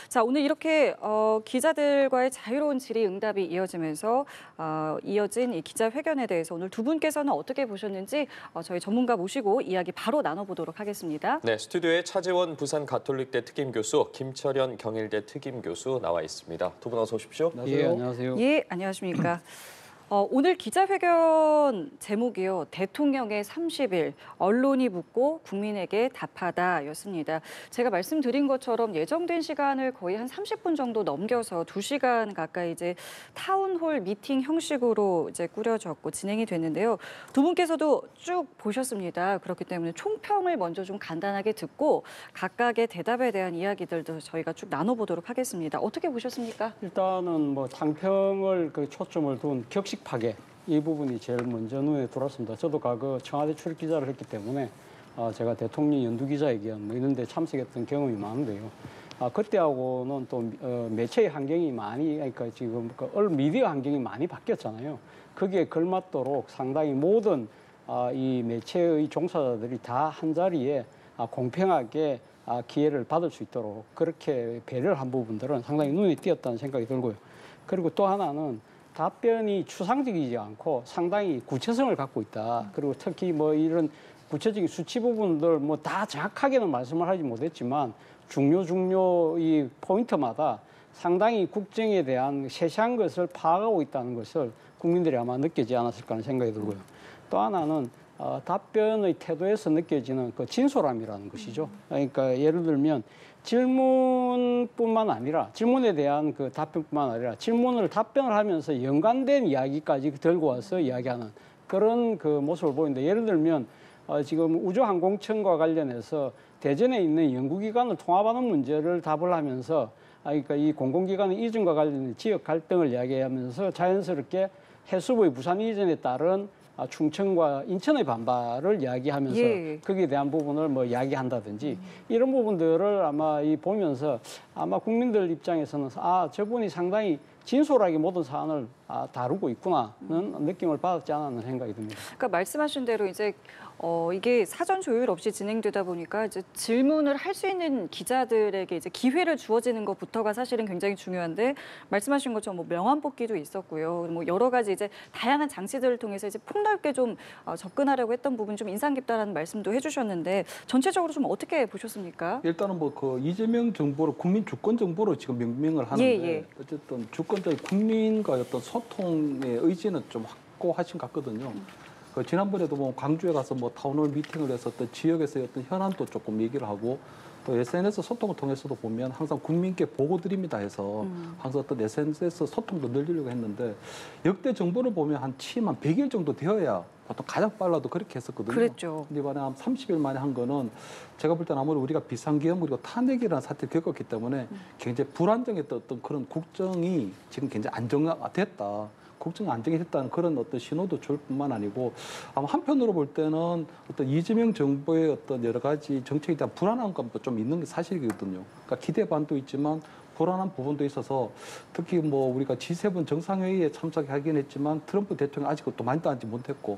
자, 오늘 이렇게 기자들과의 자유로운 질의응답이 이어지면서 이어진 이 기자회견에 대해서 오늘 두 분께서는 어떻게 보셨는지 저희 전문가 모시고 이야기 바로 나눠보도록 하겠습니다. 네, 스튜디오에 차재원 부산 가톨릭대 특임교수, 김철현 경일대 특임교수 나와 있습니다. 두 분 어서 오십시오. 예, 안녕하세요. 예, 안녕하십니까. 오늘 기자회견 제목이요. 대통령의 30일, 언론이 묻고 국민에게 답하다였습니다. 제가 말씀드린 것처럼 예정된 시간을 거의 한 30분 정도 넘겨서 2시간 가까이 이제 타운홀 미팅 형식으로 이제 꾸려졌고 진행이 됐는데요. 두 분께서도 쭉 보셨습니다. 그렇기 때문에 총평을 먼저 좀 간단하게 듣고 각각의 대답에 대한 이야기들도 저희가 쭉 나눠보도록 하겠습니다. 어떻게 보셨습니까? 일단은 뭐 당평을 초점을 둔 격식 파괴 이 부분이 제일 먼저 눈에 들어왔습니다. 저도 과거 청와대 출입 기자를 했기 때문에 제가 대통령 연두 기자회견 뭐 이런 데 참석했던 경험이 많은데요. 그때하고는 또 매체의 환경이 많이 그러니까 지금 미디어 환경이 많이 바뀌었잖아요. 거기에 걸맞도록 상당히 모든 이 매체의 종사자들이 다 한 자리에 공평하게 기회를 받을 수 있도록 그렇게 배려를 한 부분들은 상당히 눈에 띄었다는 생각이 들고요. 그리고 또 하나는 답변이 추상적이지 않고 상당히 구체성을 갖고 있다. 그리고 특히 뭐 이런 구체적인 수치 부분들 뭐 다 정확하게는 말씀을 하지 못했지만 중요 이 포인트마다 상당히 국정에 대한 세세한 것을 파악하고 있다는 것을 국민들이 아마 느끼지 않았을까 하는 생각이 들고요. 또 하나는 답변의 태도에서 느껴지는 그 진솔함이라는 것이죠. 그러니까 예를 들면 질문뿐만 아니라 질문에 대한 그 답변뿐만 아니라 질문을 답변을 하면서 연관된 이야기까지 들고 와서 이야기하는 그런 그 모습을 보이는데 예를 들면 지금 우주항공청과 관련해서 대전에 있는 연구기관을 통합하는 문제를 답을 하면서 그러니까 이 공공기관의 이전과 관련된 지역 갈등을 이야기하면서 자연스럽게 해수부의 부산 이전에 따른 충청과 인천의 반발을 이야기하면서 거기에 대한 부분을 뭐 이야기한다든지 이런 부분들을 아마 보면서 아마 국민들 입장에서는 저분이 상당히 진솔하게 모든 사안을 다루고 있구나는 느낌을 받았지 않았는 생각이 듭니다. 그러니까 말씀하신 대로 이제 이게 사전 조율 없이 진행되다 보니까 이제 질문을 할 수 있는 기자들에게 이제 기회를 주어지는 것부터가 사실은 굉장히 중요한데 말씀하신 것처럼 뭐 명함 뽑기도 있었고요. 뭐 여러 가지 이제 다양한 장치들을 통해서 이제 폭넓게 좀 접근하려고 했던 부분 좀 인상 깊다라는 말씀도 해주셨는데 전체적으로 좀 어떻게 보셨습니까? 일단은 뭐 그 이재명 정부로 국민 주권 정부로 지금 명명을 하는데 어쨌든 주권적 국민과의 어떤 소통의 의지는 좀 확고하신 것 같거든요. 그 지난번에도 뭐 광주에 가서 뭐 타운홀 미팅을 해서 어떤 지역에서의 어떤 현안도 조금 얘기를 하고 또 SNS 소통을 통해서도 보면 항상 국민께 보고 드립니다 해서 항상 어떤 SNS 소통도 늘리려고 했는데 역대 정부를 보면 한 취임 한 100일 정도 되어야 보통 가장 빨라도 그렇게 했었거든요. 그랬죠. 근데 이번에 한 30일 만에 한 거는 제가 볼 때는 아무래도 우리가 비상계엄 그리고 탄핵이라는 사태를 겪었기 때문에 굉장히 불안정했던 어떤 그런 국정이 지금 굉장히 안정화됐다. 국정이 안정이 됐다는 그런 어떤 신호도 줄 뿐만 아니고 아마 한편으로 볼 때는 어떤 이재명 정부의 어떤 여러 가지 정책에 대한 불안한 감도 좀 있는 게 사실이거든요. 그러니까 기대 반도 있지만 불안한 부분도 있어서 특히 뭐 우리가 G7 정상회의에 참석하긴 했지만 트럼프 대통령이 아직 또 만도 하지 못했고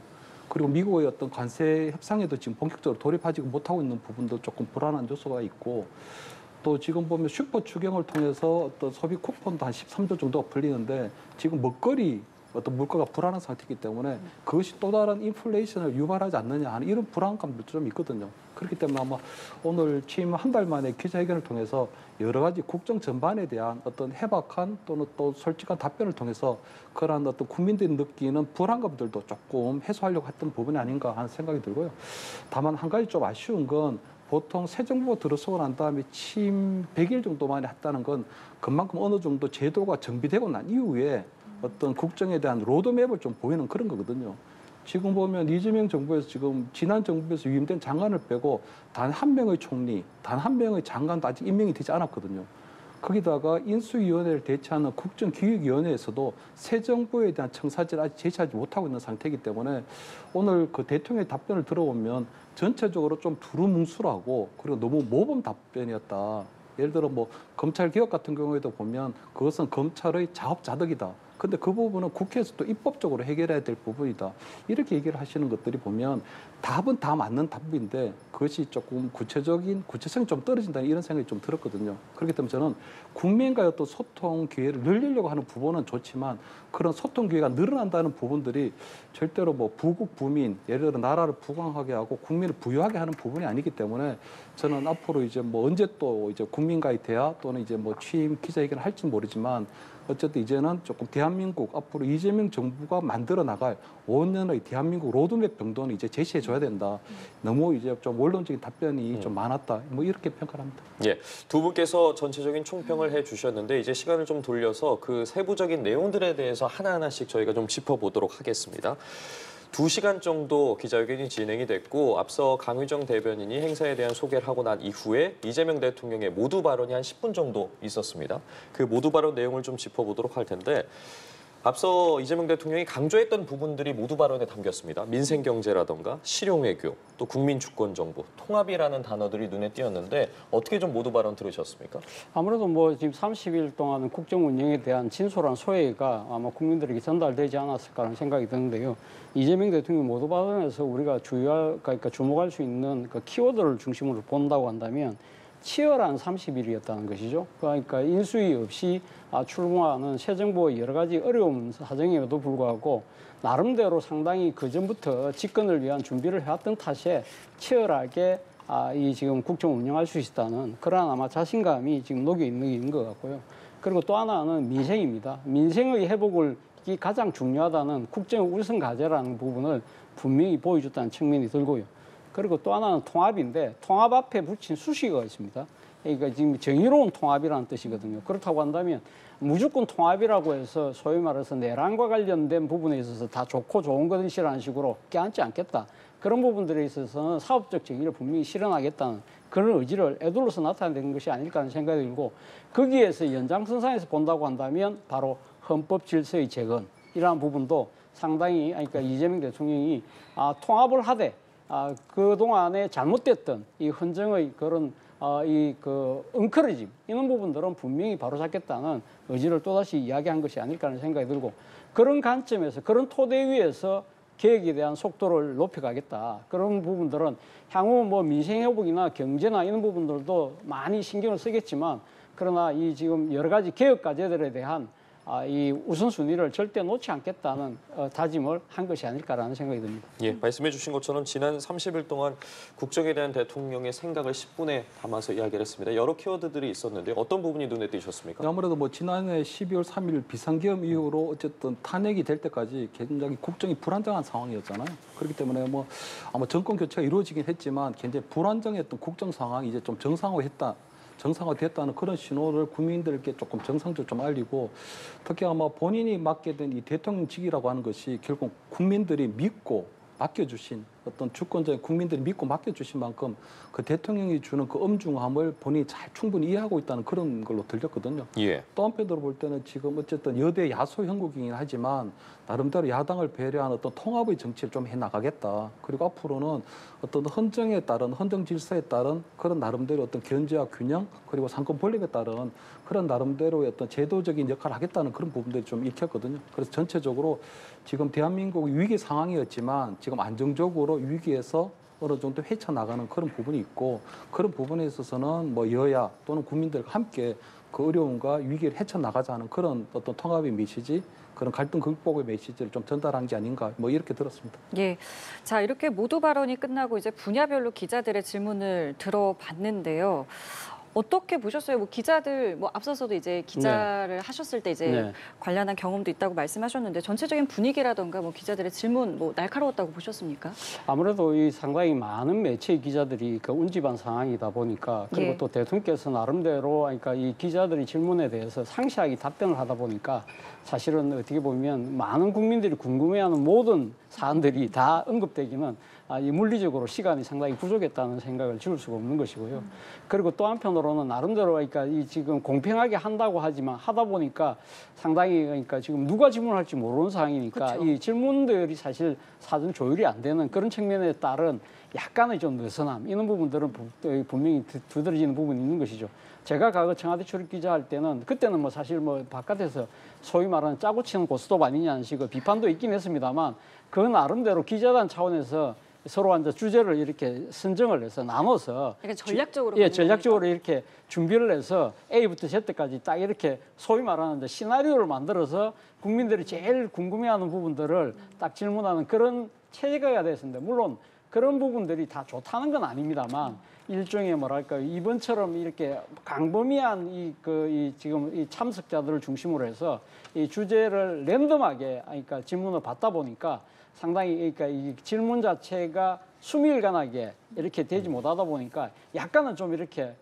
그리고 미국의 어떤 관세 협상에도 지금 본격적으로 돌입하지 못하고 있는 부분도 조금 불안한 요소가 있고 또 지금 보면 슈퍼 추경을 통해서 어떤 소비 쿠폰도 한 13조 정도가 풀리는데 지금 먹거리 어떤 물가가 불안한 상태이기 때문에 그것이 또 다른 인플레이션을 유발하지 않느냐 하는 이런 불안감도 좀 있거든요. 그렇기 때문에 아마 오늘 취임 한 달 만에 기자회견을 통해서 여러 가지 국정 전반에 대한 어떤 해박한 또는 또 솔직한 답변을 통해서 그러한 어떤 국민들이 느끼는 불안감들도 조금 해소하려고 했던 부분이 아닌가 하는 생각이 들고요. 다만 한 가지 좀 아쉬운 건 보통 새 정부가 들어서고 난 다음에 취임 100일 정도 만에 했다는 건 그만큼 어느 정도 제도가 정비되고 난 이후에 어떤 국정에 대한 로드맵을 좀 보이는 그런 거거든요. 지금 보면 이재명 정부에서 지금 지난 정부에서 위임된 장관을 빼고 단 한 명의 총리, 단 한 명의 장관도 아직 임명이 되지 않았거든요. 거기다가 인수위원회를 대체하는 국정기획위원회에서도 새 정부에 대한 청사진을 아직 제시하지 못하고 있는 상태이기 때문에 오늘 그 대통령의 답변을 들어보면 전체적으로 좀 두루뭉술하고 그리고 너무 모범 답변이었다. 예를 들어 뭐 검찰 개혁 같은 경우에도 보면 그것은 검찰의 자업자득이다. 근데 그 부분은 국회에서 또 입법적으로 해결해야 될 부분이다. 이렇게 얘기를 하시는 것들이 보면 답은 다 맞는 답인데 그것이 조금 구체성이 좀 떨어진다는 이런 생각이 좀 들었거든요. 그렇기 때문에 저는 국민과의 어떤 소통 기회를 늘리려고 하는 부분은 좋지만 그런 소통 기회가 늘어난다는 부분들이 절대로 뭐 부국 부민, 예를 들어 나라를 부강하게 하고 국민을 부유하게 하는 부분이 아니기 때문에 저는 앞으로 이제 뭐 언제 또 이제 국민과의 대화 또는 이제 뭐 취임 기자회견을 할지 모르지만 어쨌든 이제는 조금 대한민국 앞으로 이재명 정부가 만들어 나갈 5년의 대한민국 로드맵 정도는 이제 제시해 줘야 된다. 너무 이제 좀 원론적인 답변이 좀 많았다. 뭐 이렇게 평가를 합니다. 예, 두 분께서 전체적인 총평을 해주셨는데 이제 시간을 좀 돌려서 그 세부적인 내용들에 대해서 하나하나씩 저희가 좀 짚어보도록 하겠습니다. 2시간 정도 기자회견이 진행이 됐고 앞서 강의정 대변인이 행사에 대한 소개를 하고 난 이후에 이재명 대통령의 모두 발언이 한 10분 정도 있었습니다. 그 모두 발언 내용을 좀 짚어보도록 할 텐데 앞서 이재명 대통령이 강조했던 부분들이 모두 발언에 담겼습니다. 민생 경제라던가 실용외교, 또 국민 주권 정부, 통합이라는 단어들이 눈에 띄었는데 어떻게 좀 모두 발언 들으셨습니까? 아무래도 뭐 지금 30일 동안 국정 운영에 대한 진솔한 소회가 아마 국민들에게 전달되지 않았을까 하는 생각이 드는데요. 이재명 대통령 모두 발언에서 우리가 그러니까 주목할 수 있는 그 키워드를 중심으로 본다고 한다면 치열한 30일이었다는 것이죠. 그러니까 인수위 없이 출범하는 새 정부의 여러 가지 어려운 사정에도 불구하고 나름대로 상당히 그전부터 집권을 위한 준비를 해왔던 탓에 치열하게 이 지금 국정 운영할 수 있다는 그런 아마 자신감이 지금 녹여 있는 것 같고요. 그리고 또 하나는 민생입니다. 민생의 회복을 이 가장 중요하다는 국정 우선 과제라는 부분을 분명히 보여줬다는 측면이 들고요. 그리고 또 하나는 통합인데 통합 앞에 붙인 수식어가 있습니다. 그러니까 지금 정의로운 통합이라는 뜻이거든요. 그렇다고 한다면 무조건 통합이라고 해서 소위 말해서 내란과 관련된 부분에 있어서 다 좋고 좋은 것이라는 식으로 껴안지 않겠다. 그런 부분들에 있어서는 사업적 정의를 분명히 실현하겠다는 그런 의지를 애둘러서 나타내는 것이 아닐까 하는 생각이 들고 거기에서 연장선상에서 본다고 한다면 바로 헌법 질서의 재건 이러한 부분도 상당히 그러니까 이재명 대통령이 통합을 하되 그동안에 잘못됐던 이 헌정의 그런 응커리즘 이런 부분들은 분명히 바로잡겠다는 의지를 또다시 이야기한 것이 아닐까 하는 생각이 들고 그런 관점에서 그런 토대 위에서 계획에 대한 속도를 높여가겠다. 그런 부분들은 향후 뭐 민생회복이나 경제나 이런 부분들도 많이 신경을 쓰겠지만 그러나 이 지금 여러 가지 개혁 과제들에 대한 이 우선순위를 절대 놓지 않겠다는 다짐을 한 것이 아닐까라는 생각이 듭니다. 예, 말씀해 주신 것처럼 지난 30일 동안 국정에 대한 대통령의 생각을 10분에 담아서 이야기를 했습니다. 여러 키워드들이 있었는데 어떤 부분이 눈에 띄셨습니까? 아무래도 뭐 지난해 12월 3일 비상계엄 이후로 어쨌든 탄핵이 될 때까지 굉장히 국정이 불안정한 상황이었잖아요. 그렇기 때문에 뭐 아마 정권 교체가 이루어지긴 했지만 굉장히 불안정했던 국정 상황이 이제 좀 정상화됐다는 그런 신호를 국민들께 조금 정상적으로 좀 알리고 특히 아마 본인이 맡게 된 이 대통령직이라고 하는 것이 결국 국민들이 믿고 맡겨주신 어떤 주권자의 국민들이 믿고 맡겨주신 만큼 그 대통령이 주는 그 엄중함을 본인이 잘 충분히 이해하고 있다는 그런 걸로 들렸거든요. 예. 또 한편으로 볼 때는 지금 어쨌든 여대 야소 형국이긴 하지만 나름대로 야당을 배려한 어떤 통합의 정치를 좀 해나가겠다. 그리고 앞으로는 어떤 헌정에 따른 헌정 질서에 따른 그런 나름대로 어떤 견제와 균형 그리고 상권 분립에 따른 그런 나름대로의 어떤 제도적인 역할을 하겠다는 그런 부분들이 좀 읽혔거든요. 그래서 전체적으로 지금 대한민국이 위기 상황이었지만 지금 안정적으로 위기에서 어느 정도 헤쳐나가는 그런 부분이 있고 그런 부분에 있어서는 뭐 여야 또는 국민들과 함께 그 어려움과 위기를 헤쳐나가자는 그런 어떤 통합의 메시지 그런 갈등 극복의 메시지를 좀 전달한 게 아닌가 뭐 이렇게 들었습니다. 예. 자, 이렇게 모두 발언이 끝나고 이제 분야별로 기자들의 질문을 들어봤는데요. 어떻게 보셨어요? 뭐 기자들 앞서서도 이제 기자를 하셨을 때 이제 관련한 경험도 있다고 말씀하셨는데 전체적인 분위기라던가 뭐 기자들의 질문 날카로웠다고 보셨습니까? 아무래도 이 상당히 많은 매체 기자들이 그 운집한 상황이다 보니까 그리고 또 대통령께서 나름대로 그러니까 이 기자들의 질문에 대해서 상세하게 답변을 하다 보니까 사실은 어떻게 보면 많은 국민들이 궁금해하는 모든 사안들이 다 언급되기는 이 물리적으로 시간이 상당히 부족했다는 생각을 지울 수가 없는 것이고요. 그리고 또 한편으로는 나름대로 그러니까 이 지금 공평하게 한다고 하지만 하다 보니까 상당히 그러니까 지금 누가 질문할지 모르는 상황이니까 그렇죠. 이 질문들이 사실 사전 조율이 안 되는 그런 측면에 따른 약간의 좀 느슨함 이런 부분들은 분명히 두드러지는 부분이 있는 것이죠. 제가 과거 청와대 출입 기자 할 때는 그때는 뭐 사실 뭐 바깥에서 소위 말하는 짜고 치는 고스톱 아니냐는 식의 비판도 있긴 했습니다만 그 나름대로 기자단 차원에서 서로 앉아 주제를 이렇게 선정을 해서 나눠서 약간 전략적으로 예, 가는 전략적으로 이렇게 준비를 해서 A부터 Z까지 딱 이렇게 소위 말하는 시나리오를 만들어서 국민들이 제일 궁금해하는 부분들을 딱 질문하는 그런 체계가 됐습니다. 물론 그런 부분들이 다 좋다는 건 아닙니다만 일종의 뭐랄까 이번처럼 이렇게 광범위한 지금 이 참석자들을 중심으로 해서 이 주제를 랜덤하게 그러니까 질문을 받다 보니까 상당히 그러니까 이 질문 자체가 수밀관하게 이렇게 되지 못하다 보니까 약간은 좀 이렇게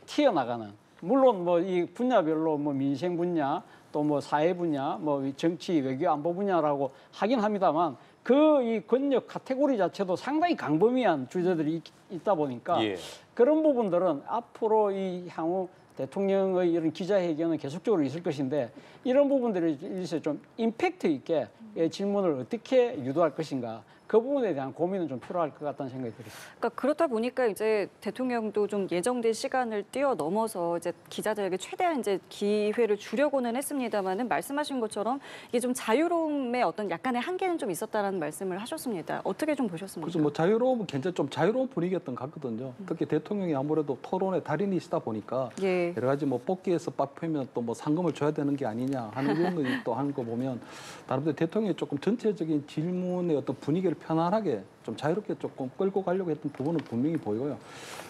튀어나가는 물론 뭐 이 분야별로 뭐 민생 분야 또 뭐 사회 분야 뭐 정치 외교 안보 분야라고 하긴 합니다만 그 이 권력 카테고리 자체도 상당히 광범위한 주제들이 있다 보니까 예. 그런 부분들은 앞으로 이 향후 대통령의 이런 기자회견은 계속적으로 있을 것인데 이런 부분들이 일서 좀 임팩트 있게 질문을 어떻게 유도할 것인가 그 부분에 대한 고민은 좀 필요할 것 같다는 생각이 들었습니다. 그러니까 그렇다 보니까 이제 대통령도 좀 예정된 시간을 뛰어넘어서 이제 기자들에게 최대한 이제 기회를 주려고는 했습니다만은 말씀하신 것처럼 이게 좀 자유로움의 어떤 약간의 한계는 좀 있었다라는 말씀을 하셨습니다. 어떻게 좀 보셨습니까? 그래서 뭐 자유로움은 굉장히 좀 자유로운 분위기였던 것 같거든요. 특히 대통령이 아무래도 토론의 달인이시다 보니까 예. 여러 가지 뭐 뽑기에서 뽑히면 또 뭐 상금을 줘야 되는 게 아니냐 하는 이런 거 또 하는 거 보면 나름대로 대통령이 조금 전체적인 질문의 어떤 분위기를 편안하게 좀 자유롭게 조금 끌고 가려고 했던 부분은 분명히 보여요.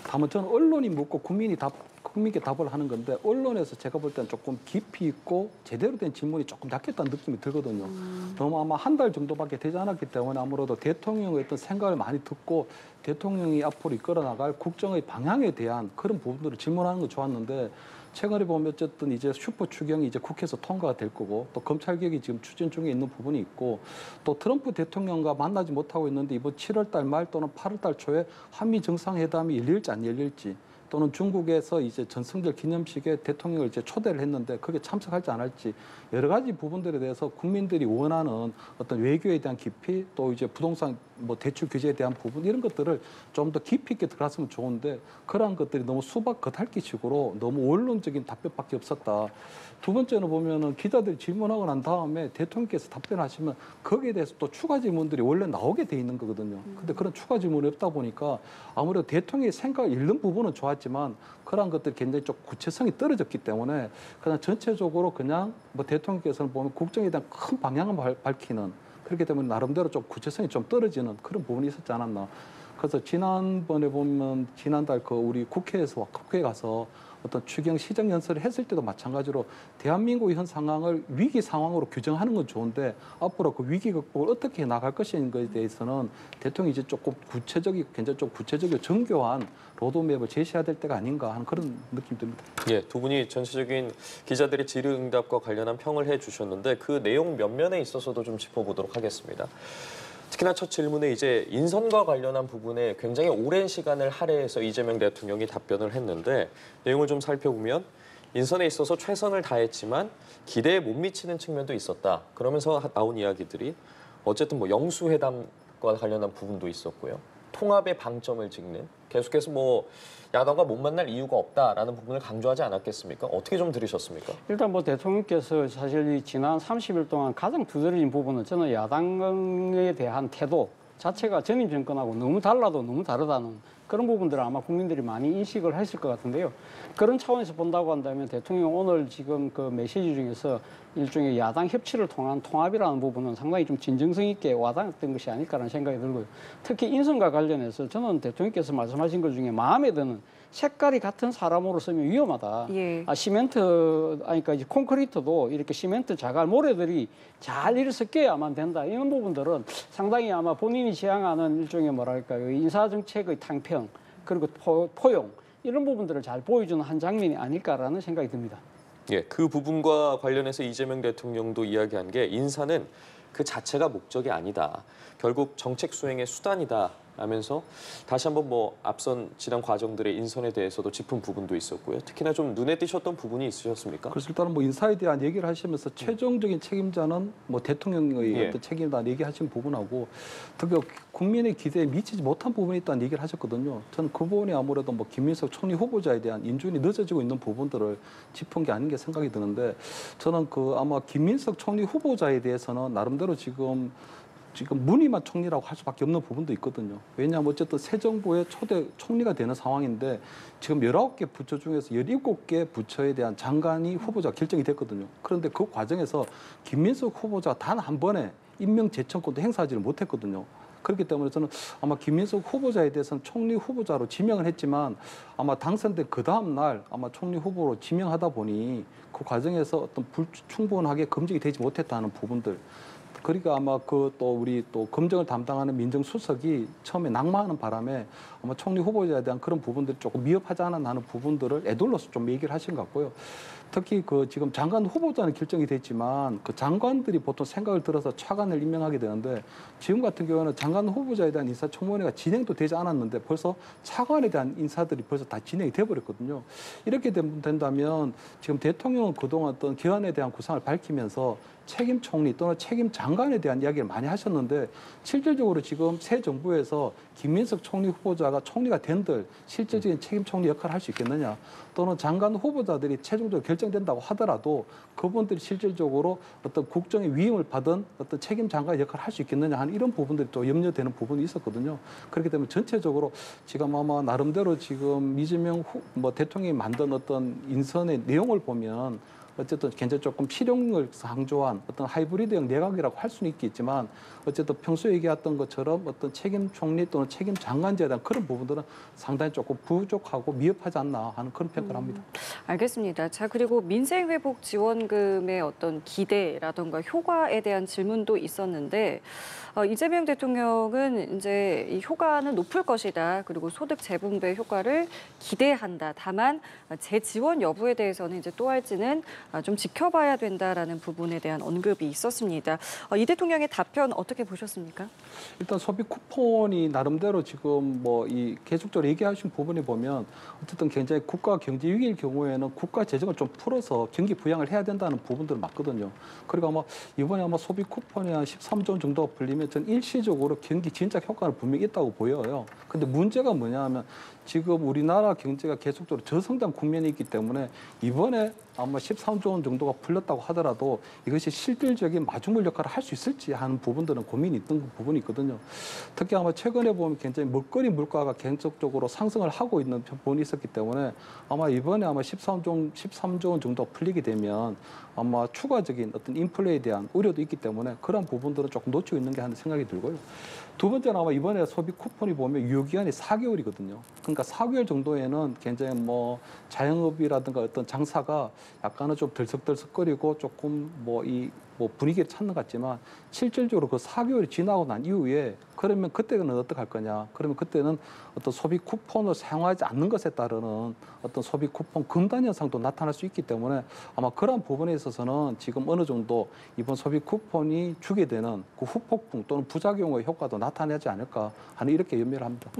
다만 저는 언론이 묻고 국민께 답을 하는 건데 언론에서 제가 볼 때는 조금 깊이 있고 제대로 된 질문이 조금 약했다는 느낌이 들거든요. 너무 아마 한 달 정도밖에 되지 않았기 때문에 아무래도 대통령의 어떤 생각을 많이 듣고 대통령이 앞으로 이끌어 나갈 국정의 방향에 대한 그런 부분들을 질문하는 건 좋았는데 최근에 보면 어쨌든 이제 슈퍼 추경이 이제 국회에서 통과가 될 거고 또 검찰개혁이 지금 추진 중에 있는 부분이 있고 또 트럼프 대통령과 만나지 못하고 있는데 이번 7월 달 말 또는 8월 달 초에 한미 정상회담이 열릴지 안 열릴지 또는 중국에서 이제 전승절 기념식에 대통령을 이제 초대를 했는데 거기에 참석할지 안 할지 여러 가지 부분들에 대해서 국민들이 원하는 어떤 외교에 대한 깊이 또 이제 부동산 뭐 대출 규제에 대한 부분 이런 것들을 좀 더 깊이 있게 들어갔으면 좋은데 그러한 것들이 너무 수박 겉핥기식으로 너무 원론적인 답변밖에 없었다. 두 번째는 보면은 기자들이 질문하고 난 다음에 대통령께서 답변하시면 거기에 대해서 또 추가 질문들이 원래 나오게 돼 있는 거거든요. 근데 그런 추가 질문이 없다 보니까 아무래도 대통령의 생각을 읽는 부분은 좋았지만 그러한 것들이 굉장히 좀 구체성이 떨어졌기 때문에 그냥 전체적으로 그냥 뭐 대통령께서는 보면 국정에 대한 큰 방향을 밝히는 그렇기 때문에 나름대로 좀 구체성이 좀 떨어지는 그런 부분이 있었지 않았나. 그래서 지난번에 보면 지난달 그 우리 국회에 가서 어떤 추경 시정 연설을 했을 때도 마찬가지로 대한민국의 현 상황을 위기 상황으로 규정하는 건 좋은데 앞으로 그 위기 극복을 어떻게 나갈 것인가에 대해서는 대통령이 이제 조금 굉장히 좀 구체적이고 정교한 로드맵을 제시해야 될 때가 아닌가 하는 그런 느낌이 듭니다. 예, 두 분이 전체적인 기자들의 질의응답과 관련한 평을 해주셨는데 그 내용 몇 면에 있어서도 좀 짚어보도록 하겠습니다. 특히나 첫 질문에 이제 인선과 관련한 부분에 굉장히 오랜 시간을 할애해서 이재명 대통령이 답변을 했는데 내용을 좀 살펴보면 인선에 있어서 최선을 다했지만 기대에 못 미치는 측면도 있었다. 그러면서 나온 이야기들이 어쨌든 뭐 영수회담과 관련한 부분도 있었고요. 통합의 방점을 찍는 계속해서 뭐 야당과 못 만날 이유가 없다라는 부분을 강조하지 않았겠습니까? 어떻게 좀 들으셨습니까? 일단 뭐 대통령께서 사실 이 지난 30일 동안 가장 두드러진 부분은 저는 야당에 대한 태도 자체가 전임 정권하고 너무 달라도 너무 다르다는 그런 부분들을 아마 국민들이 많이 인식을 했을 것 같은데요. 그런 차원에서 본다고 한다면 대통령 오늘 지금 그 메시지 중에서 일종의 야당 협치를 통한 통합이라는 부분은 상당히 좀 진정성 있게 와닿았던 것이 아닐까라는 생각이 들고요. 특히 인선과 관련해서 저는 대통령께서 말씀하신 것 중에 마음에 드는 색깔이 같은 사람으로 쓰면 위험하다. 예. 그러니까 이제 콘크리트도 이렇게 시멘트 자갈 모래들이 잘 이렇게 섞여야만 된다. 이런 부분들은 상당히 아마 본인이 지향하는 일종의 뭐랄까요 인사정책의 탕평 그리고 포용 이런 부분들을 잘 보여주는 한 장면이 아닐까라는 생각이 듭니다. 예, 그 부분과 관련해서 이재명 대통령도 이야기한 게 인사는 그 자체가 목적이 아니다. 결국 정책 수행의 수단이다. 하면서 다시 한번 뭐 앞선 지난 과정들의 인선에 대해서도 짚은 부분도 있었고요. 특히나 좀 눈에 띄셨던 부분이 있으셨습니까? 그래서 일단은 뭐 인사에 대한 얘기를 하시면서 최종적인 책임자는 뭐 대통령의 예. 어떤 책임이다 얘기하신 부분하고 특히 국민의 기대에 미치지 못한 부분이 있다는 얘기를 하셨거든요. 저는 그 부분이 아무래도 뭐 김민석 총리 후보자에 대한 인준이 늦어지고 있는 부분들을 짚은 게 아닌가 생각이 드는데 저는 그 아마 김민석 총리 후보자에 대해서는 나름대로 지금 문희만 총리라고 할 수밖에 없는 부분도 있거든요. 왜냐하면 어쨌든 새 정부의 초대 총리가 되는 상황인데 지금 19개 부처 중에서 17개 부처에 대한 장관이 후보자가 결정이 됐거든요. 그런데 그 과정에서 김민석 후보자가 단 한 번에 임명 제청권도 행사하지를 못했거든요. 그렇기 때문에 저는 아마 김민석 후보자에 대해서는 총리 후보자로 지명을 했지만 아마 당선된 그 다음 날 아마 총리 후보로 지명하다 보니 그 과정에서 어떤 불충분하게 검증이 되지 못했다는 부분들 그러니까 아마 그 또 우리 또 검증을 담당하는 민정수석이 처음에 낙마하는 바람에 아마 총리 후보자에 대한 그런 부분들이 조금 미흡하지 않았나 하는 부분들을 애둘러서 좀 얘기를 하신 것 같고요. 특히 그 지금 장관 후보자는 결정이 됐지만 그 장관들이 보통 생각을 들어서 차관을 임명하게 되는데 지금 같은 경우는 장관 후보자에 대한 인사청문회가 진행도 되지 않았는데 벌써 차관에 대한 인사들이 벌써 다 진행이 돼버렸거든요. 이렇게 된다면 지금 대통령은 그동안 어떤 개헌에 대한 구상을 밝히면서 책임 총리 또는 책임 장관에 대한 이야기를 많이 하셨는데 실질적으로 지금 새 정부에서 김민석 총리 후보자가 총리가 된들 실질적인 책임 총리 역할을 할 수 있겠느냐 또는 장관 후보자들이 최종적으로 결정된다고 하더라도 그분들이 실질적으로 어떤 국정의 위임을 받은 어떤 책임 장관 역할을 할 수 있겠느냐 하는 이런 부분들이 또 염려되는 부분이 있었거든요. 그렇기 때문에 전체적으로 지금 아마 나름대로 지금 이재명 대통령이 만든 어떤 인선의 내용을 보면 어쨌든 굉장히 조금 실용을 강조한 어떤 하이브리드형 내각이라고 할 수는 있겠지만 어쨌든 평소에 얘기했던 것처럼 어떤 책임 총리 또는 책임 장관제에 대한 그런 부분들은 상당히 조금 부족하고 미흡하지 않나 하는 그런 평가를 합니다. 알겠습니다. 자, 그리고 민생회복 지원금의 어떤 기대라던가 효과에 대한 질문도 있었는데 이재명 대통령은 이제 이 효과는 높을 것이다. 그리고 소득 재분배 효과를 기대한다. 다만 재지원 여부에 대해서는 이제 또 할지는 좀 지켜봐야 된다라는 부분에 대한 언급이 있었습니다. 이 대통령의 답변 어떻게 보셨습니까? 일단 소비 쿠폰이 나름대로 지금 뭐 이 계속적으로 얘기하신 부분에 보면 어쨌든 굉장히 국가 경제 위기일 경우에는 국가 재정을 좀 풀어서 경기 부양을 해야 된다는 부분들은 맞거든요. 그리고 아마 이번에 아마 소비 쿠폰이 한 13조 원 정도가 풀리면 전 일시적으로 경기 진작 효과는 분명히 있다고 보여요. 근데 문제가 뭐냐 하면 지금 우리나라 경제가 계속적으로 저성장 국면에 있기 때문에 이번에 아마 13조 원 정도가 풀렸다고 하더라도 이것이 실질적인 마중물 역할을 할 수 있을지 하는 부분들은 고민이 있던 부분이 있거든요. 특히 아마 최근에 보면 굉장히 먹거리 물가가 계속적으로 상승을 하고 있는 부분이 있었기 때문에 아마 이번에 아마 13조 원 정도가 풀리게 되면 아마 추가적인 어떤 인플레에 대한 우려도 있기 때문에 그런 부분들은 조금 놓치고 있는 게 하는 생각이 들고요. 두 번째는 아마 이번에 소비 쿠폰이 보면 유효기간이 4개월이거든요. 그러니까 4개월 정도에는 굉장히 뭐 자영업이라든가 어떤 장사가 약간은 좀 들썩들썩거리고 조금 뭐 분위기를 찾는 것 같지만 실질적으로 그 4개월이 지나고 난 이후에 그러면 그때는 어떻게 할 거냐? 그러면 그때는 어떤 소비 쿠폰을 사용하지 않는 것에 따르는 어떤 소비 쿠폰 금단 현상도 나타날 수 있기 때문에 아마 그런 부분에 있어서는 지금 어느 정도 이번 소비 쿠폰이 주게 되는 그 후폭풍 또는 부작용의 효과도 나타나지 않을까 하는 이렇게 염려를 합니다.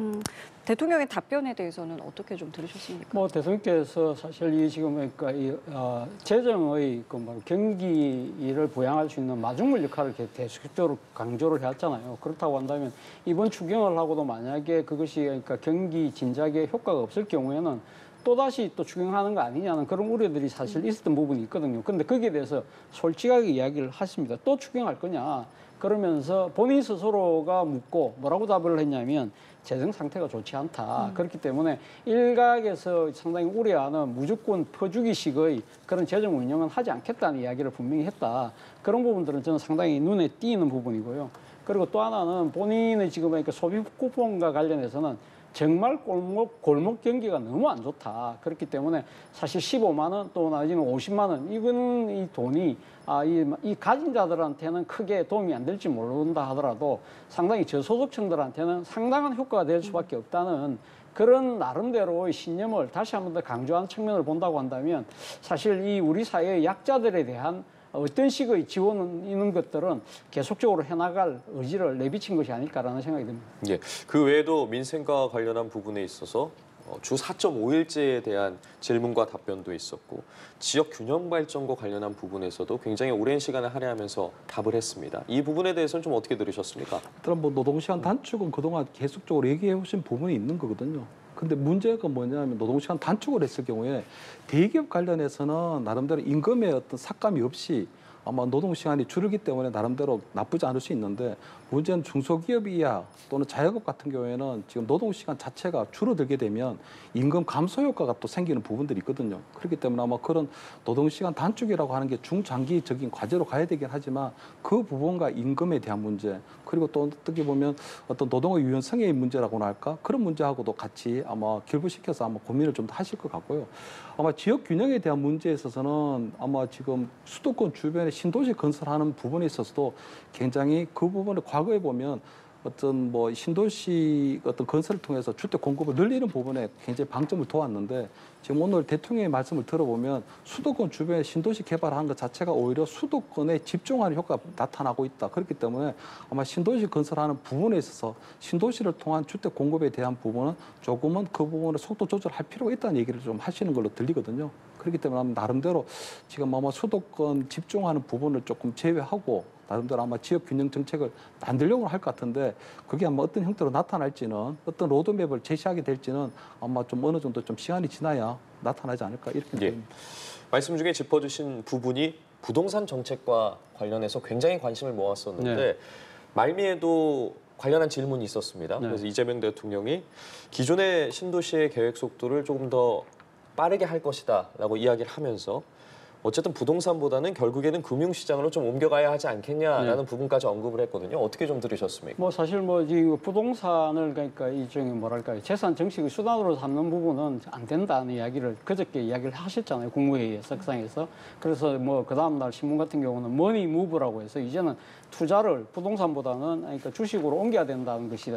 대통령의 답변에 대해서는 어떻게 좀 들으셨습니까? 뭐 대통령께서 사실 이 지금 그러니까 재정의 경기를 부양할 수 있는 마중물 역할을 계속적으로 강조를 해왔잖아요. 그렇다고 한다면 이번 추경을 하고도 만약에 그것이 그러니까 경기 진작에 효과가 없을 경우에는 또다시 또 추경하는 거 아니냐는 그런 우려들이 사실 있었던 부분이 있거든요. 그런데 거기에 대해서 솔직하게 이야기를 하십니다. 또 추경할 거냐? 그러면서 본인 스스로가 묻고 뭐라고 답을 했냐면 재정 상태가 좋지 않다. 그렇기 때문에 일각에서 상당히 우려하는 무조건 퍼주기식의 그런 재정 운영은 하지 않겠다는 이야기를 분명히 했다. 그런 부분들은 저는 상당히 눈에 띄는 부분이고요. 그리고 또 하나는 본인의 지금 그러니까 소비 쿠폰과 관련해서는 정말 골목 경기가 너무 안 좋다. 그렇기 때문에 사실 15만 원 또 나중에는 50만 원 이건 이 돈이 이 가진 자들한테는 크게 도움이 안 될지 모른다 하더라도 상당히 저소득층들한테는 상당한 효과가 될 수밖에 없다는 그런 나름대로의 신념을 다시 한 번 더 강조한 측면을 본다고 한다면 사실 이 우리 사회의 약자들에 대한 어떤 식의 지원 있는 것들은 계속적으로 해나갈 의지를 내비친 것이 아닐까라는 생각이 듭니다. 예, 그 외에도 민생과 관련한 부분에 있어서 주 4.5일제에 대한 질문과 답변도 있었고 지역 균형 발전과 관련한 부분에서도 굉장히 오랜 시간을 할애하면서 답을 했습니다. 이 부분에 대해서는 좀 어떻게 들으셨습니까? 일단 뭐 노동시간 단축은 그동안 계속적으로 얘기해 오신 부분이 있는 거거든요. 근데 문제가 뭐냐면 노동시간 단축을 했을 경우에 대기업 관련해서는 나름대로 임금의 어떤 삭감이 없이 아마 노동시간이 줄기 때문에 나름대로 나쁘지 않을 수 있는데 문제는 중소기업 이하 또는 자영업 같은 경우에는 지금 노동시간 자체가 줄어들게 되면 임금 감소 효과가 또 생기는 부분들이 있거든요. 그렇기 때문에 아마 그런 노동시간 단축이라고 하는 게 중장기적인 과제로 가야 되긴 하지만 그 부분과 임금에 대한 문제 그리고 또 어떻게 보면 어떤 노동의 유연성의 문제라고나 할까 그런 문제하고도 같이 아마 결부시켜서 아마 고민을 좀 더 하실 것 같고요. 아마 지역 균형에 대한 문제에 있어서는 아마 지금 수도권 주변에 신도시 건설하는 부분에 있어서도 굉장히 그 부분을 과거에 보면 어떤 뭐 신도시 어떤 건설을 통해서 주택 공급을 늘리는 부분에 굉장히 방점을 둬왔는데 지금 오늘 대통령의 말씀을 들어보면 수도권 주변에 신도시 개발하는 것 자체가 오히려 수도권에 집중하는 효과가 나타나고 있다. 그렇기 때문에 아마 신도시 건설하는 부분에 있어서 신도시를 통한 주택 공급에 대한 부분은 조금은 그 부분을 속도 조절할 필요가 있다는 얘기를 좀 하시는 걸로 들리거든요. 그렇기 때문에 나름대로 지금 아마 수도권 집중하는 부분을 조금 제외하고 나름대로 아마 지역 균형 정책을 만들려고 할 것 같은데 그게 아마 어떤 형태로 나타날지는 어떤 로드맵을 제시하게 될지는 아마 좀 어느 정도 좀 시간이 지나야 나타나지 않을까 이렇게 생각합니다. 말씀 중에 짚어주신 부분이 부동산 정책과 관련해서 굉장히 관심을 모았었는데 네. 말미에도 관련한 질문이 있었습니다. 네. 그래서 이재명 대통령이 기존의 신도시의 계획 속도를 조금 더 빠르게 할 것이다라고 이야기를 하면서 어쨌든 부동산보다는 결국에는 금융시장으로 좀 옮겨가야 하지 않겠냐라는 부분까지 언급을 했거든요. 어떻게 좀 들으셨습니까? 뭐 사실 뭐 이 부동산을 그러니까 일종의 뭐랄까요 재산 정식의 수단으로 삼는 부분은 안 된다는 이야기를 그저께 이야기를 하셨잖아요 국무회의 석상에서. 그래서 뭐 그 다음 날 신문 같은 경우는 머니 무브라고 해서 이제는 투자를 부동산보다는 그러니까 주식으로 옮겨야 된다는 것이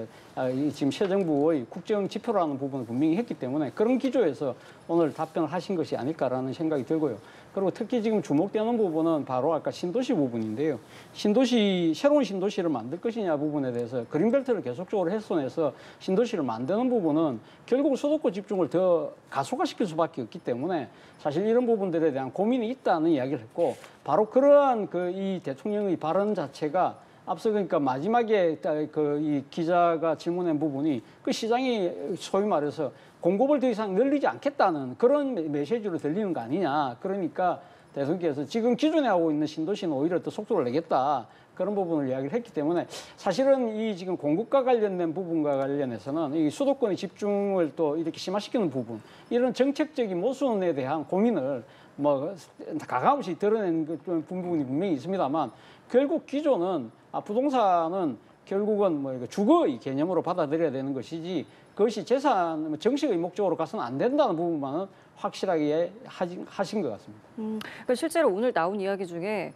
지금 새 정부의 국정 지표라는 부분을 분명히 했기 때문에 그런 기조에서 오늘 답변을 하신 것이 아닐까라는 생각이 들고요. 그리고 특히 지금 주목되는 부분은 바로 아까 신도시 부분인데요. 새로운 신도시를 만들 것이냐 부분에 대해서 그린벨트를 계속적으로 훼손해서 신도시를 만드는 부분은 결국 수도권 집중을 더 가속화시킬 수밖에 없기 때문에 사실 이런 부분들에 대한 고민이 있다는 이야기를 했고 바로 그러한 이 대통령의 발언 자체가 앞서 그러니까 마지막에 이 기자가 질문한 부분이 그 시장이 소위 말해서 공급을 더 이상 늘리지 않겠다는 그런 메시지로 들리는 거 아니냐. 그러니까 대통령께서 지금 기존에 하고 있는 신도시는 오히려 더 속도를 내겠다. 그런 부분을 이야기를 했기 때문에 사실은 이 지금 공급과 관련된 부분과 관련해서는 이 수도권의 집중을 또 이렇게 심화시키는 부분 이런 정책적인 모순에 대한 고민을 뭐 가감없이 드러낸 부분이 분명히 있습니다만 결국 기존은 부동산은 결국은 뭐 주거의 개념으로 받아들여야 되는 것이지 그것이 재산 정식의 목적으로 가서는 안 된다는 부분만은 확실하게 하신 것 같습니다. 그러니까 실제로 오늘 나온 이야기 중에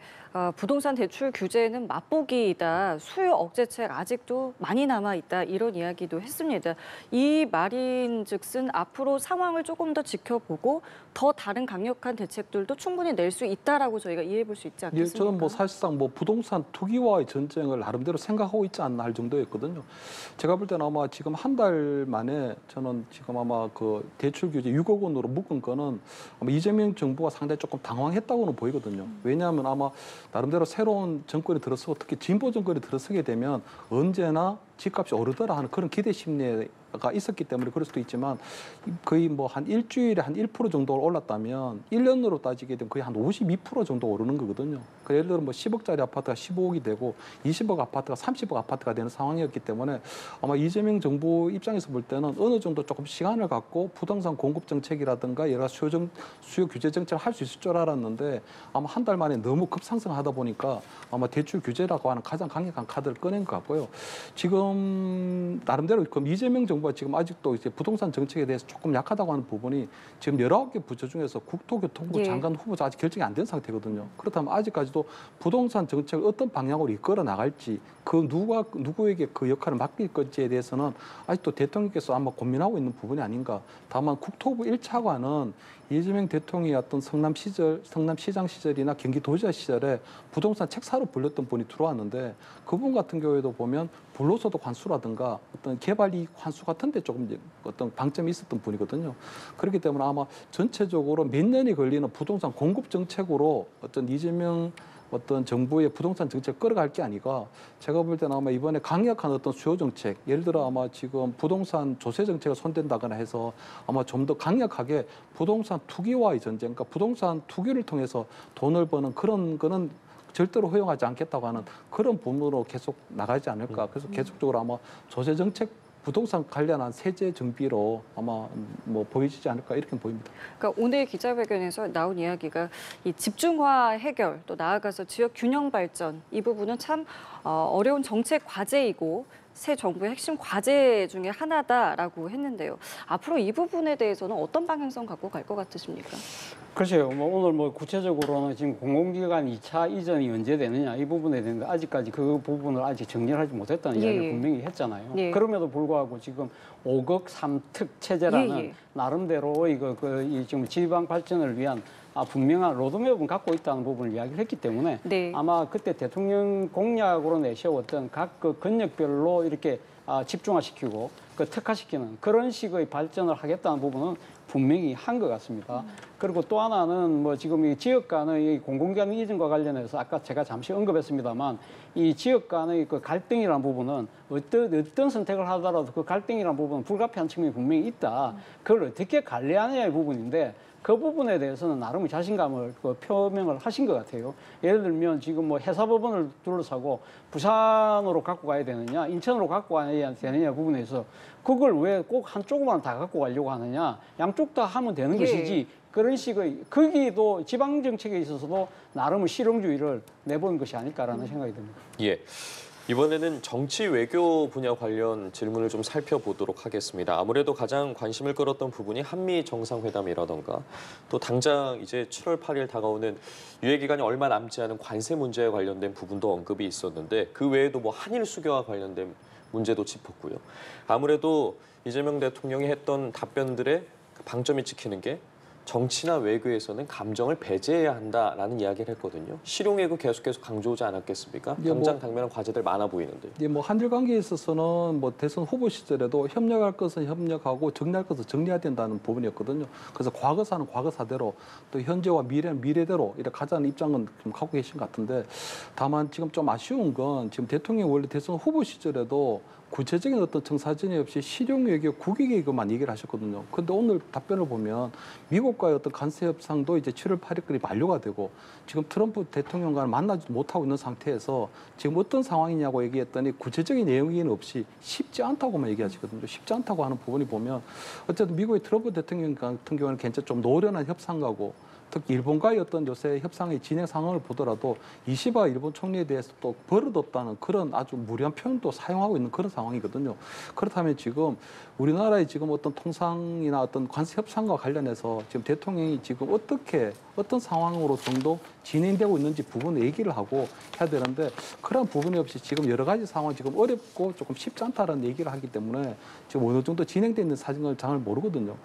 부동산 대출 규제는 맛보기이다. 수요 억제책 아직도 많이 남아있다. 이런 이야기도 했습니다. 이 말인즉슨 앞으로 상황을 조금 더 지켜보고 더 다른 강력한 대책들도 충분히 낼 수 있다라고 저희가 이해해 볼 수 있지 예, 않겠습니까? 저는 뭐 사실상 뭐 부동산 투기와의 전쟁을 나름대로 생각하고 있지 않나 할 정도였거든요. 제가 볼 때는 아마 지금 한 달 만에 저는 지금 아마 그 대출 규제 6억 원으로 묶은 거는 아마 이재명 정부가 상당히 조금 당황했다고는 보이거든요. 왜냐하면 아마 나름대로 새로운 정권이 들어서고 특히 진보 정권이 들어서게 되면 언제나 집값이 오르더라 하는 그런 기대 심리가 있었기 때문에 그럴 수도 있지만 거의 뭐 한 일주일에 한 1% 정도 올랐다면 1년으로 따지게 되면 거의 한 52% 정도 오르는 거거든요. 그 예를 들어 뭐 10억짜리 아파트가 15억이 되고 20억 아파트가 30억 아파트가 되는 상황이었기 때문에 아마 이재명 정부 입장에서 볼 때는 어느 정도 조금 시간을 갖고 부동산 공급 정책이라든가 여러 수요 규제 정책을 할 수 있을 줄 알았는데 아마 한 달 만에 너무 급상승하다 보니까 아마 대출 규제라고 하는 가장 강력한 카드를 꺼낸 것 같고요. 지금 나름대로 그럼 이재명 정부가 지금 아직도 이제 부동산 정책에 대해서 조금 약하다고 하는 부분이 지금 19개 부처 중에서 국토교통부 장관 후보자 아직 결정이 안 된 상태거든요. 그렇다면 아직까지도 부동산 정책을 어떤 방향으로 이끌어 나갈지 그 누구에게 그 역할을 맡길 건지에 대해서는 아직도 대통령께서 아마 고민하고 있는 부분이 아닌가. 다만 국토부 1차관은 이재명 대통령이 어떤 성남시장 시절이나 경기도지사 시절에 부동산 책사로 불렸던 분이 들어왔는데 그분 같은 경우에도 보면 불로소득 환수라든가 어떤 개발이익 환수 같은 데 조금 어떤 방점이 있었던 분이거든요. 그렇기 때문에 아마 전체적으로 몇 년이 걸리는 부동산 공급 정책으로 어떤 이재명 어떤 정부의 부동산 정책을 끌어갈 게 아니라 제가 볼 때는 아마 이번에 강력한 어떤 수요 정책, 예를 들어 아마 지금 부동산 조세 정책을 손댄다거나 해서 아마 좀 더 강력하게 부동산 투기와의 전쟁, 그러니까 부동산 투기를 통해서 돈을 버는 그런 거는 절대로 허용하지 않겠다고 하는 그런 부분으로 계속 나가지 않을까. 그래서 계속적으로 아마 조세 정책 부동산 관련한 세제 정비로 아마 뭐 보여지지 않을까 이렇게 보입니다. 그러니까 오늘 기자회견에서 나온 이야기가 이 집중화 해결 또 나아가서 지역 균형 발전 이 부분은 참 어려운 정책 과제이고 새 정부의 핵심 과제 중에 하나다라고 했는데요. 앞으로 이 부분에 대해서는 어떤 방향성 갖고 갈 것 같으십니까? 글쎄요. 뭐 오늘 뭐 구체적으로는 지금 공공기관 2차 이전이 언제 되느냐 이 부분에 대해서 아직까지 그 부분을 아직 정리를 하지 못했다는 이야기를 분명히 했잖아요. 그럼에도 불구하고 지금 5억 3특 체제라는 나름대로 이 지금 지방 발전을 위한 분명한 로드맵은 갖고 있다는 부분을 이야기를 했기 때문에 아마 그때 대통령 공약으로 내세웠던 각 그 권역별로 이렇게 집중화시키고 특화시키는 그런 식의 발전을 하겠다는 부분은 분명히 한 것 같습니다. 그리고 또 하나는 뭐 지금 이 지역 간의 공공기관 이전과 관련해서 아까 제가 잠시 언급했습니다만 이 지역 간의 그 갈등이라는 부분은 어떤 선택을 하더라도 그 갈등이라는 부분은 불가피한 측면이 분명히 있다. 그걸 어떻게 관리하느냐의 부분인데 그 부분에 대해서는 나름의 자신감을 표명을 하신 것 같아요. 예를 들면 지금 뭐 해사법원을 둘러싸고 부산으로 갖고 가야 되느냐, 인천으로 갖고 가야 되느냐 부분에서 그걸 왜 꼭 한쪽만 다 갖고 가려고 하느냐, 양쪽 다 하면 되는 것이지. 그런 식의 거기도 지방 정책에 있어서도 나름의 실용주의를 내본 것이 아닐까라는 생각이 듭니다. 예. 이번에는 정치 외교 분야 관련 질문을 좀 살펴보도록 하겠습니다. 아무래도 가장 관심을 끌었던 부분이 한미 정상회담이라던가 또 당장 이제 7월 8일 다가오는 유예 기간이 얼마 남지 않은 관세 문제에 관련된 부분도 언급이 있었는데 그 외에도 뭐 한일 수교와 관련된 문제도 짚었고요. 아무래도 이재명 대통령이 했던 답변들의 방점이 찍히는 게 정치나 외교에서는 감정을 배제해야 한다라는 이야기를 했거든요. 실용외교 계속해서 강조하지 않았겠습니까? 당장 당면한 과제들 많아 보이는데. 예, 뭐 한일 관계에 있어서는 뭐 대선 후보 시절에도 협력할 것은 협력하고 정리할 것은 정리해야 된다는 부분이었거든요. 그래서 과거사는 과거사대로 또 현재와 미래는 미래대로 이렇게 가자는 입장은 좀 갖고 계신 것 같은데 다만 지금 좀 아쉬운 건 지금 대통령이 원래 대선 후보 시절에도 구체적인 어떤 청사진이 없이 실용외교 국익외교만 얘기를 하셨거든요. 그런데 오늘 답변을 보면 미국과의 어떤 관세 협상도 이제 7월 8일까지 만료가 되고 지금 트럼프 대통령과는 만나지 못하고 있는 상태에서 지금 어떤 상황이냐고 얘기했더니 구체적인 내용이 없이 쉽지 않다고만 얘기하시거든요. 쉽지 않다고 하는 부분이 보면 어쨌든 미국의 트럼프 대통령 같은 경우는 굉장히 좀 노련한 협상가고 특히 일본과의 어떤 요새 협상의 진행 상황을 보더라도 이시바 일본 총리에 대해서 또 버릇없다는 그런 아주 무리한 표현도 사용하고 있는 그런 상황이거든요. 그렇다면 지금 우리나라의 지금 어떤 통상이나 어떤 관세 협상과 관련해서 지금 대통령이 지금 어떤 상황으로 정도 진행되고 있는지 부분을 얘기를 하고 해야 되는데 그런 부분이 없이 지금 여러 가지 상황이 지금 어렵고 조금 쉽지 않다는 얘기를 하기 때문에 지금 어느 정도 진행되어 있는 사정을 잘 모르거든요.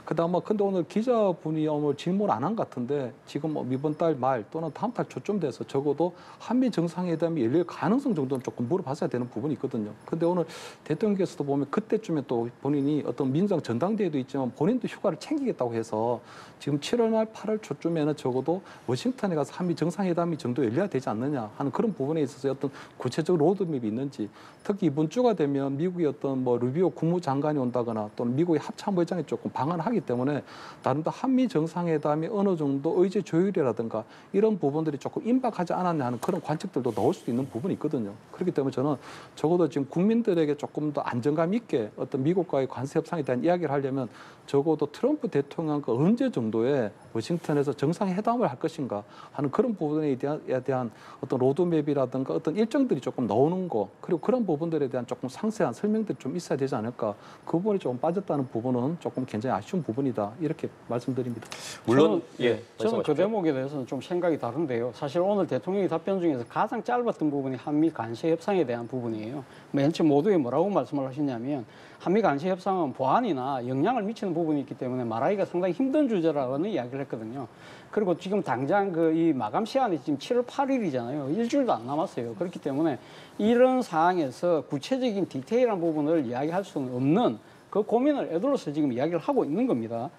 그다음 근데 오늘 기자분이 오늘 질문 안 한 것 같은데 지금 뭐 이번 달 말 또는 다음 달 초쯤 돼서 적어도 한미 정상회담이 열릴 가능성 정도는 조금 물어봤어야 되는 부분이 있거든요. 근데 오늘 대통령께서도 보면 그때쯤에 또 본인이 어떤 민주당 전당대회도 있지만 본인도 휴가를 챙기겠다고 해서 지금 7월 말 8월 초쯤에는 적어도 워싱턴에 가서 한미 정상회담이 정도 열려야 되지 않느냐 하는 그런 부분에 있어서 어떤 구체적 로드맵이 있는지 특히 이번 주가 되면 미국의 어떤 뭐 루비오 국무장관이 온다거나 또는 미국의 합참의장이 조금 방한하기 때문에 나름대로 한미 정상회담이 어느 정도 의제 조율이라든가 이런 부분들이 조금 임박하지 않았냐 하는 그런 관측들도 나올 수도 있는 부분이 있거든요. 그렇기 때문에 저는 적어도 지금 국민들에게 조금 더 안정감 있게 어떤 미국과의 관세 협상에 대한 이야기를 하려면 적어도 트럼프 대통령과 언제 정도에 워싱턴에서 정상회담을 할 것인가 하는 그런 부분에 대한 어떤 로드맵이라든가 어떤 일정들이 조금 나오는 거 그리고 그런 부분들에 대한 조금 상세한 설명들이 좀 있어야 되지 않을까 그 부분이 조금 빠졌다는 부분은 조금 굉장히 아쉬운 부분이다 이렇게 말씀드립니다. 물론 예, 저는 그 말씀하십시오. 대목에 대해서는 좀 생각이 다른데요. 사실 오늘 대통령의 답변 중에서 가장 짧았던 부분이 한미 간세 협상에 대한 부분이에요. 맨 처음 모두에 뭐라고 말씀을 하셨냐면 한미 간세 협상은 보안이나 영향을 미치는 부분이 있기 때문에 말하기가 상당히 힘든 주제라는 이야기를 했거든요. 그리고 지금 당장 이 마감 시한이 지금 7월 8일이잖아요. 일주일도 안 남았어요. 그렇기 때문에 이런 상황에서 구체적인 디테일한 부분을 이야기할 수는 없는 그 고민을 애들로서 지금 이야기를 하고 있는 겁니다.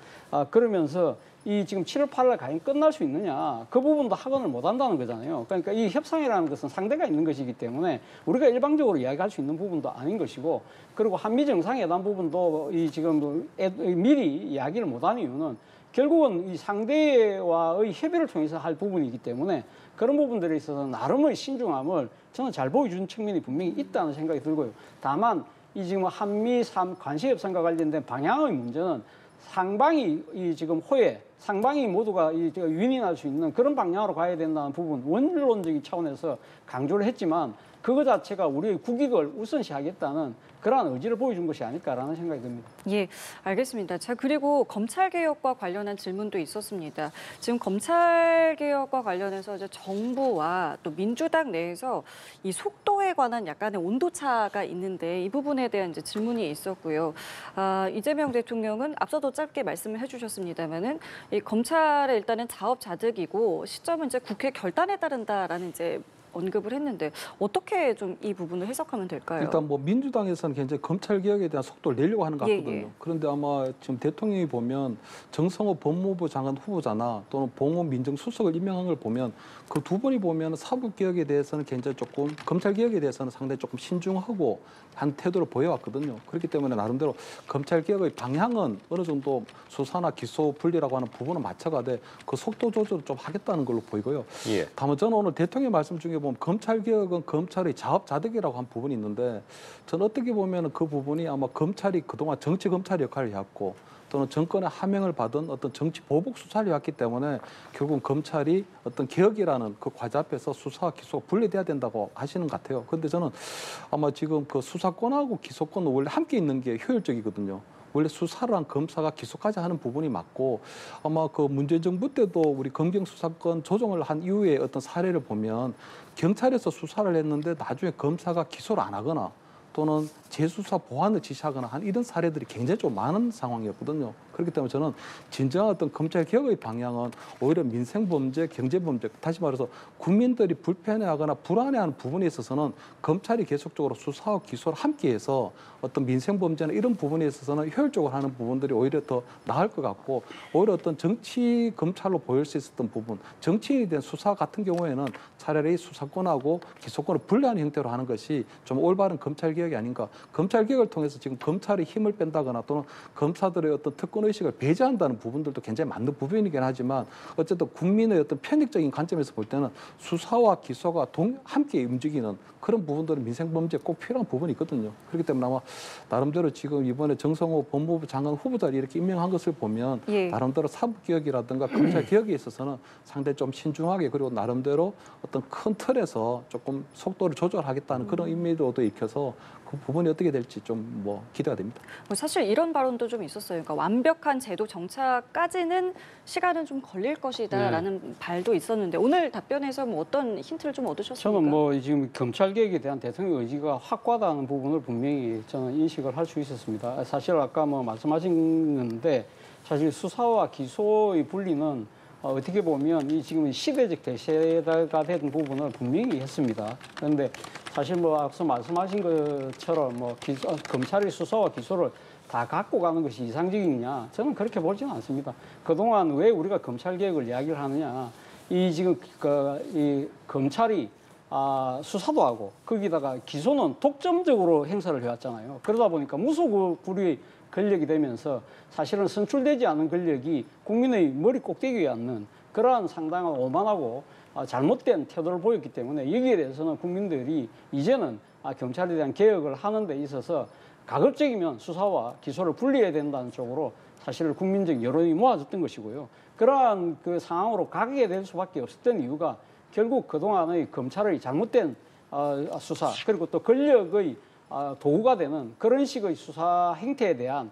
그러면서 이 지금 7월 8일 과연 끝날 수 있느냐, 그 부분도 확언을 못 한다는 거잖아요. 그러니까 이 협상이라는 것은 상대가 있는 것이기 때문에 우리가 일방적으로 이야기할 수 있는 부분도 아닌 것이고, 그리고 한미 정상회담 부분도 이 지금 미리 이야기를 못 한 이유는 결국은 이 상대와의 협의를 통해서 할 부분이기 때문에 그런 부분들에 있어서 나름의 신중함을 저는 잘 보여준 측면이 분명히 있다는 생각이 들고요. 다만 이 지금 한미 관세 협상과 관련된 방향의 문제는 상방이 이 지금 상방이 모두가 윈윈할 수 있는 그런 방향으로 가야 된다는 부분, 원론적인 차원에서 강조를 했지만 그거 자체가 우리의 국익을 우선시하겠다는 그러한 의지를 보여준 것이 아닐까라는 생각이 듭니다. 예, 알겠습니다. 자, 그리고 검찰개혁과 관련한 질문도 있었습니다. 지금 검찰개혁과 관련해서 이제 정부와 또 민주당 내에서 이 속도에 관한 약간의 온도차가 있는데 이 부분에 대한 이제 질문이 있었고요. 이재명 대통령은 앞서도 짧게 말씀을 해주셨습니다만은 이 검찰의 일단은 자업자득이고 시점은 이제 국회 결단에 따른다라는 이제 언급을 했는데 어떻게 좀 이 부분을 해석하면 될까요? 일단 뭐 민주당에서는 굉장히 검찰 개혁에 대한 속도를 내려고 하는 것 같거든요. 예. 그런데 아마 지금 대통령이 보면 정성호 법무부 장관 후보자나 또는 봉원 민정수석을 임명한 걸 보면 그 두 분이 보면 사법 개혁에 대해서는 굉장히 조금 검찰 개혁에 대해서는 상당히 조금 신중하고 한 태도를 보여왔거든요. 그렇기 때문에 나름대로 검찰 개혁의 방향은 어느 정도 수사나 기소 분리라고 하는 부분은 맞춰가되 그 속도 조절을 좀 하겠다는 걸로 보이고요. 예. 다만 저는 오늘 대통령 말씀 중에 보면 검찰 개혁은 검찰의 자업자득이라고 한 부분이 있는데 저는 어떻게 보면 그 부분이 아마 검찰이 그동안 정치 검찰 역할을 해왔고 또는 정권의 하명을 받은 어떤 정치 보복 수사를 해왔기 때문에 결국 검찰이 어떤 개혁이라는 그 과제 앞에서 수사와 기소가 분리돼야 된다고 하시는 것 같아요. 그런데 저는 아마 지금 그 수사권하고 기소권은 원래 함께 있는 게 효율적이거든요. 원래 수사를 한 검사가 기소까지 하는 부분이 맞고 아마 그 문재인 정부 때도 우리 검경수사권 조정을 한 이후에 어떤 사례를 보면 경찰에서 수사를 했는데 나중에 검사가 기소를 안 하거나 또는 재수사 보완을 지시하거나 한 이런 사례들이 굉장히 좀 많은 상황이었거든요. 그렇기 때문에 저는 진정한 어떤 검찰 개혁의 방향은 오히려 민생 범죄, 경제 범죄, 다시 말해서 국민들이 불편해하거나 불안해하는 부분에 있어서는 검찰이 계속적으로 수사와 기소를 함께해서 어떤 민생 범죄나 이런 부분에 있어서는 효율적으로 하는 부분들이 오히려 더 나을 것 같고 오히려 어떤 정치 검찰로 보일 수 있었던 부분, 정치인에 대한 수사 같은 경우에는 차라리 수사권하고 기소권을 분리하는 형태로 하는 것이 좀 올바른 검찰 개혁이 아닌가. 검찰 개혁을 통해서 지금 검찰이 힘을 뺀다거나 또는 검사들의 어떤 특권 의식을 배제한다는 부분들도 굉장히 맞는 부분이긴 하지만 어쨌든 국민의 어떤 편익적인 관점에서 볼 때는 수사와 기소가 함께 움직이는 그런 부분들은 민생범죄에 꼭 필요한 부분이 있거든요. 그렇기 때문에 아마 나름대로 지금 이번에 정성호 법무부 장관 후보자를 이렇게 임명한 것을 보면 예. 나름대로 사법개혁이라든가 검찰개혁에 있어서는 상당히 좀 신중하게 그리고 나름대로 어떤 큰 틀에서 조금 속도를 조절하겠다는 그런 의미로도 익혀서 그 부분이 어떻게 될지 좀 뭐 기대가 됩니다. 사실 이런 발언도 좀 있었어요. 그러니까 완벽한 제도 정착까지는 시간은 좀 걸릴 것이다라는 발도 있었는데 오늘 답변에서 뭐 어떤 힌트를 좀 얻으셨습니까? 저는 뭐 지금 검찰 개혁에 대한 대통령 의지가 확고하다는 부분을 분명히 저는 인식을 할 수 있었습니다. 사실 아까 뭐 말씀하신 건데 사실 수사와 기소의 분리는 어떻게 보면 이 지금 시대적 대세가 된 부분을 분명히 했습니다. 그런데 사실 뭐 앞서 말씀하신 것처럼 뭐 검찰의 수사와 기소를 다 갖고 가는 것이 이상적이냐? 저는 그렇게 보지는 않습니다. 그동안 왜 우리가 검찰 개혁을 이야기를 하느냐? 이 지금 이 검찰이 수사도 하고 거기다가 기소는 독점적으로 행사를 해왔잖아요. 그러다 보니까 무소불위의 권력이 되면서 사실은 선출되지 않은 권력이 국민의 머리 꼭대기에 앉는 그러한 상당한 오만하고 잘못된 태도를 보였기 때문에 여기에 대해서는 국민들이 이제는 경찰에 대한 개혁을 하는 데 있어서 가급적이면 수사와 기소를 분리해야 된다는 쪽으로 사실 국민적 여론이 모아졌던 것이고요. 그러한 그 상황으로 가게 될 수밖에 없었던 이유가 결국 그동안의 검찰의 잘못된 수사 그리고 또 권력의 도구가 되는 그런 식의 수사 행태에 대한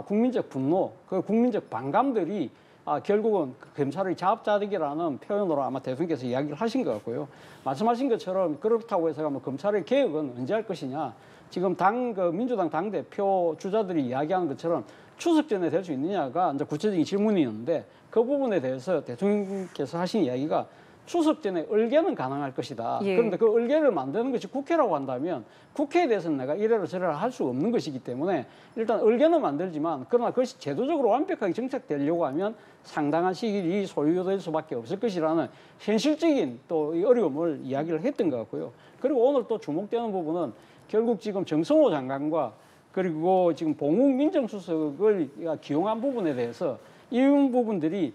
국민적 분노, 그 국민적 반감들이 결국은 그 검찰의 자업자득이라는 표현으로 아마 대통령께서 이야기를 하신 것 같고요. 말씀하신 것처럼 그렇다고 해서 뭐 검찰의 개혁은 언제 할 것이냐. 지금 민주당 당대표 주자들이 이야기하는 것처럼 추석 전에 될 수 있느냐가 이제 구체적인 질문이었는데 그 부분에 대해서 대통령께서 하신 이야기가 추석 전에 을개는 가능할 것이다. 예. 그런데 그 을개를 만드는 것이 국회라고 한다면 국회에 대해서는 내가 이래라 저래라 할 수 없는 것이기 때문에 일단 을개는 만들지만 그러나 그것이 제도적으로 완벽하게 정착되려고 하면 상당한 시일이 소요될 수밖에 없을 것이라는 현실적인 또 이 어려움을 이야기를 했던 것 같고요. 그리고 오늘 또 주목되는 부분은 결국 지금 정성호 장관과 그리고 지금 봉욱 민정수석을 기용한 부분에 대해서 이 부분들이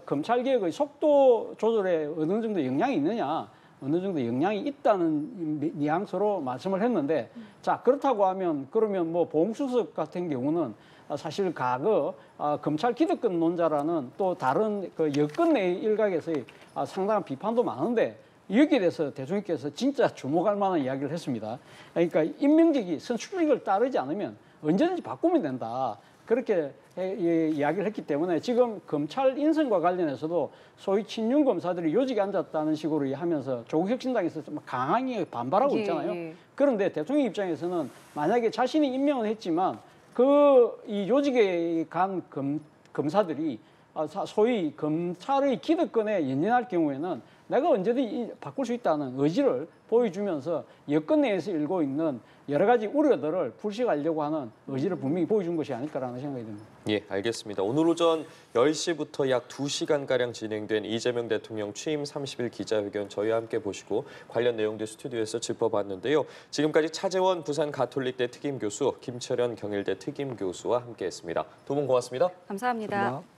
검찰 개혁의 속도 조절에 어느 정도 영향이 있느냐, 어느 정도 영향이 있다는 뉘앙스로 말씀을 했는데, 자 그렇다고 하면 그러면 뭐 봉욱 수석 같은 경우는 사실 과거 검찰 기득권론자라는 또 다른 그 여권 내 일각에서의 상당한 비판도 많은데. 여기에 대해서 대통령께서 진짜 주목할 만한 이야기를 했습니다. 그러니까 임명직이 선출직을 따르지 않으면 언제든지 바꾸면 된다. 그렇게 이야기를 했기 때문에 지금 검찰 인선과 관련해서도 소위 친윤 검사들이 요직에 앉았다는 식으로 하면서 조국혁신당에서 좀 강하게 반발하고 있잖아요. 예. 그런데 대통령 입장에서는 만약에 자신이 임명을 했지만 이 요직에 간 검사들이 소위 검찰의 기득권에 연연할 경우에는 내가 언제든지 바꿀 수 있다는 의지를 보여주면서 여권 내에서 일고 있는 여러 가지 우려들을 불식하려고 하는 의지를 분명히 보여준 것이 아닐까라는 생각이 듭니다. 예, 알겠습니다. 오늘 오전 10시부터 약 2시간가량 진행된 이재명 대통령 취임 30일 기자회견 저희와 함께 보시고 관련 내용들 스튜디오에서 짚어봤는데요. 지금까지 차재원 부산 가톨릭대 특임교수, 김철현 경일대 특임교수와 함께했습니다. 두 분 고맙습니다. 감사합니다. 고맙습니다.